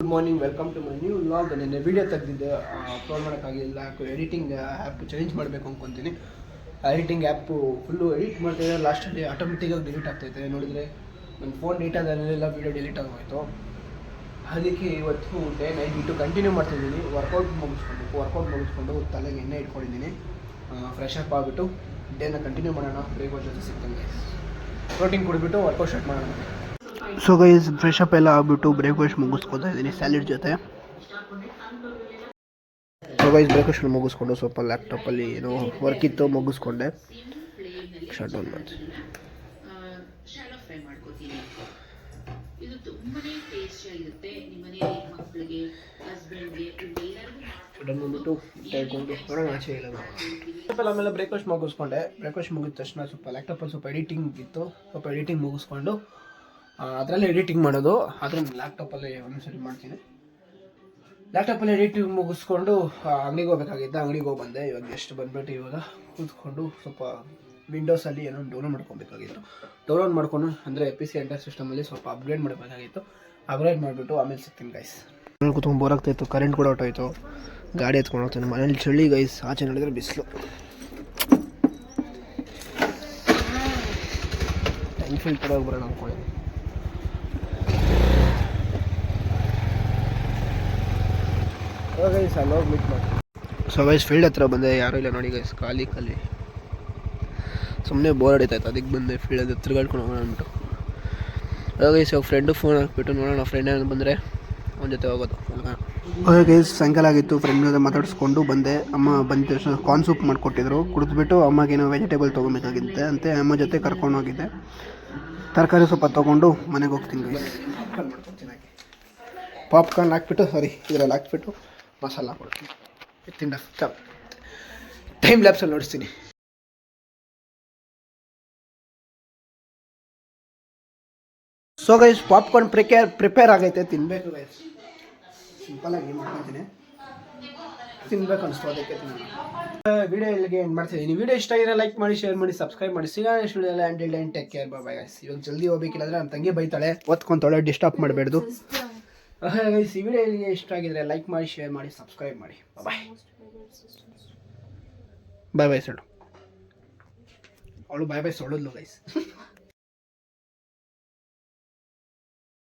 Good morning, welcome to my new vlog. ನಿನ್ನೆ video ತೆಗೆದಿದ್ದೆ, upload ಮಾಡೋಕ್ಕಾಗಿಲ್ಲ. ಎಡಿಟಿಂಗ್ ಆ್ಯಪ್ ಚೇಂಜ್ ಮಾಡಬೇಕು ಅಂದ್ಕೊತೀನಿ. ಎಡಿಟಿಂಗ್ ಆ್ಯಪು ಫುಲ್ಲು ಎಡಿಟ್ ಮಾಡ್ತಾಯಿದ್ದೆ, ಲಾಸ್ಟಲ್ಲಿ ಆಟೋಮೆಟಿಕ್ಕಾಗಿ ಡಿಲೀಟ್ ಆಗ್ತಾಯಿದೆ. ನೋಡಿದರೆ ನನ್ನ ಫೋನ್ ಡೇಟಾದಲ್ಲೆಲ್ಲ ವೀಡಿಯೋ ಡಿಲೀಟ್ ಆಗೋಯಿತು. ಅದಕ್ಕೆ ಇವತ್ತು ಡೇ ನೈಟ್ ಕಂಟಿನ್ಯೂ ಮಾಡ್ತಾಯಿದ್ದೀನಿ. ವರ್ಕೌಟ್ ಮುಗಿಸ್ಕೊಂಡು ತಲೆಗೆ ಎಣ್ಣೆ ಇಟ್ಕೊಂಡಿದ್ದೀನಿ. ಫ್ರೆಶ್ ಅಪ್ ಆಗಿಬಿಟ್ಟು ಡೇನ ಕಂಟಿನ್ಯೂ ಮಾಡೋಣ. ಬ್ರೇಕ್ಫಾಸ್ಟ್ ಜೊತೆ ಸಿಗ್ತಂಗೆ ಪ್ರೋಟೀನ್ ಕುಡಿದ್ಬಿಟ್ಟು ವರ್ಕೌಟ್ ಸ್ಟಾರ್ಟ್ ಮಾಡೋಣ. ಸೊ ಗೈಸ್, ಫ್ರೆಶ್ ಅಪ್ ಎಲ್ಲ ಆಗಿಬಿಟ್ಟು ಬ್ರೇಕ್ಫಾಸ್ಟ್ ಮುಗಿಸ್ಕೊತಾ ಇದ್ದೀನಿ ಸ್ಯಾಲೆಡ್ ಜೊತೆ. ಸೊ ಗೈಸ್, ಬ್ರೇಕ್ಫಾಸ್ಟ್ ಮುಗಿಸ್ಕೊಂಡು ಸ್ವಲ್ಪ ಲ್ಯಾಪ್ಟಾಪಲ್ಲಿ ಏನೋ ವರ್ಕ್ ಇತ್ತು, ಮುಗಿಸ್ಕೊಂಡೆ. ಶಟ್ ಡೌನ್ ಮಾಡ್ತೀನಿ. ಆಮೇಲೆ ಬ್ರೇಕ್ಫಾಸ್ಟ್ ಮುಗಿಸ್ಕೊಂಡೆ. ಬ್ರೇಕ್ಫಾಸ್ಟ್ ಮುಗಿದ ತಕ್ಷಣ ಸ್ವಲ್ಪ ಲ್ಯಾಪ್ಟಾಪಲ್ಲಿ ಸ್ವಲ್ಪ ಎಡಿಟಿಂಗ್ ಮುಗಿಸ್ಕೊಂಡು ಅದರಲ್ಲೇ ಎಡಿಟಿಂಗ್ ಮಾಡೋದು. ಆದರೆ ಲ್ಯಾಪ್ಟಾಪಲ್ಲಿ ಒಂದ್ಸರಿ ಮಾಡ್ತೀನಿ. ಲ್ಯಾಪ್ಟಾಪಲ್ಲಿ ಎಡಿಟಿಂಗ್ ಮುಗಿಸ್ಕೊಂಡು ಅಂಗಡಿಗೆ ಹೋಗ್ಬೇಕಾಗಿದ್ದ, ಅಂಗಡಿಗೆ ಹೋಗಿ ಬಂದೆ. ಇವಾಗ ಎಷ್ಟು ಬಂದ್ಬಿಟ್ಟು ಇವಾಗ ಕೂತ್ಕೊಂಡು ಸ್ವಲ್ಪ ವಿಂಡೋಸಲ್ಲಿ ಏನೋ ಡೌನ್ಲೋಡ್ ಮಾಡ್ಕೊಬೇಕಾಗಿತ್ತು. ಡೌನ್ಲೋಡ್ ಮಾಡ್ಕೊಂಡು ಅಂದರೆ PC ಎಂಟರ್ ಸಿಸ್ಟಮಲ್ಲಿ ಸ್ವಲ್ಪ ಅಪ್ಗ್ರೇಡ್ ಮಾಡಬೇಕಾಗಿತ್ತು. ಅಪ್ಗ್ರೇಡ್ ಮಾಡಿಬಿಟ್ಟು ಆಮೇಲೆ ಸಿಗ್ತೀನಿ ಗೈಸ್. ಕೂತ್ಕೊಂಡು ಬೋರ್ ಆಗ್ತಾಯಿತ್ತು, ಕರೆಂಟ್ ಕೂಡ ಹೊಟ್ಟೋಯ್ತು. ಗಾಡಿ ಎತ್ಕೊಂಡು ಹೋಗ್ತಾನೆ. ಮನೇಲಿ ಚಳಿ ಗೈಸ್, ಆಚೆ ನೋಡಿದ್ರೆ ಬಿಸಿಲು. ಟೈಮ್ ಫಿಲ್ಟರ್ ಆಗಿ ಬರೋಣ ಅಂದ್ಕೊಳ್ಳಿ. ಗೈಸ್ ಅಲ್ಲಿ ಹೋಗಿ ಮೀಟ್ ಮಾಡಿ. ಸೊ ಗೈಸ್, ಫೀಲ್ಡ್ ಹತ್ರ ಬಂದೆ, ಯಾರೂ ಇಲ್ಲ ನೋಡಿ ಗೈಸ್, ಖಾಲಿ ಸುಮ್ಮನೆ ಬೋರ್ ಹೊಡಿತಾಯಿತ್ತು. ಅದಕ್ಕೆ ಬಂದೆ ಫೀಲ್ಡ್ ಹತ್ರ ತಿರ್ಗಾಡ್ಕೊಂಡು ಹೋಗೋಣ ಅಂದ್ಬಿಟ್ಟು. ಗೈಸ್ ಇವಾಗ ಫ್ರೆಂಡು ಫೋನ್ ಹಾಕ್ಬಿಟ್ಟು ನೋಡೋಣ, ಫ್ರೆಂಡ್ ಏನು ಬಂದರೆ ಅವನ ಜೊತೆ ಹೋಗೋದು. ಗೈಸ್ ಸಾಯಂಕಾಲ ಆಗಿತ್ತು, ಫ್ರೆಂಡ್ ಜೊತೆ ಮಾತಾಡಿಸ್ಕೊಂಡು ಬಂದೆ. ಅಮ್ಮ ಬಂದ ತಕ್ಷಣ ಕಾರ್ನ್ ಸೂಪ್ ಮಾಡಿಕೊಟ್ಟಿದ್ರು, ಕುಡಿದ್ಬಿಟ್ಟು ಅಮ್ಮಗೇನೋ ವೆಜಿಟೇಬಲ್ ತೊಗೊಬೇಕಾಗಿತ್ತೆ ಅಂತೆ. ಅಮ್ಮ ಜೊತೆ ಕರ್ಕೊಂಡು ಹೋಗಿದ್ದೆ. ತರಕಾರಿ ಸ್ವಲ್ಪ ತೊಗೊಂಡು ಮನೆಗೆ ಹೋಗ್ತೀನಿ ಗೈಸ್. ಪಾಪ್ಕಾರ್ನ್ ಹಾಕ್ಬಿಟ್ಟು ಇದರಲ್ಲಿ ಹಾಕ್ಬಿಟ್ಟು ಮಸಾಲ ಹಾಕ್ಬಿಡ್ತೀನಿ. ತಿಂಡ ಟೈಮ್ ಲ್ಯಾಪ್ಸಲ್ಲಿ ನೋಡಿಸ್ತೀನಿ. ಸೊ ಗೈಸ್, ಪಾಪ್ಕಾರ್ನ್ ಪ್ರಿಪೇರ್ ಆಗೈತೆ, ತಿನ್ನಬೇಕು ಗೈಸ್. ಸಿಂಪಲಾಗಿ ಮಾಡ್ಕೊತೀನಿ, ತಿನ್ಬೇಕು ಅನಿಸ್ತು, ಅದಕ್ಕೆ ವಿಡಿಯೋ ಇಲ್ಲಿಗೆ ಎಂಡ್ ಮಾಡ್ತಿದ್ದೀನಿ. ವಿಡಿಯೋ ಇಷ್ಟ ಆಗಿದ್ರೆ ಲೈಕ್ ಮಾಡಿ, ಶೇರ್ ಮಾಡಿ, ಸಬ್ಸ್ಕ್ರೈಬ್ ಮಾಡಿ. ಸಿಗೋಣ ನೆಕ್ಸ್ಟ್ ವಿಡಿಯೋಲ್ಲ. And take care, bye guys. ಇವಾಗ ಜಲ್ದಿ ಹೋಗ್ಬೇಕಿಲ್ಲಾಂದ್ರೆ ನನ್ನ ತಂಗಿ ಬೈತಾಳೆ, ಓದ್ಕೊಂತಾಳೆ, ಡಿಸ್ಟರ್ಬ್ ಮಾಡಬೇಡ್ದು. ಗೈಸ್, ಈ ವಿಡಿಯೋ ಇಲ್ಲಿಗೆ ಇಷ್ಟ ಆಗಿದ್ರೆ ಲೈಕ್ ಮಾಡಿ, ಶೇರ್ ಮಾಡಿ, ಸಬ್ಸ್ಕ್ರೈಬ್ ಮಾಡಿ. ಬಾಯ್ ಬಾಯ್ ಸೊಳ್ಳು. ಅವಳು ಬಾಯ್ ಬಾಯ್ ಸೊಳ್ಳೋದ್ಲು ಗೈಸ್.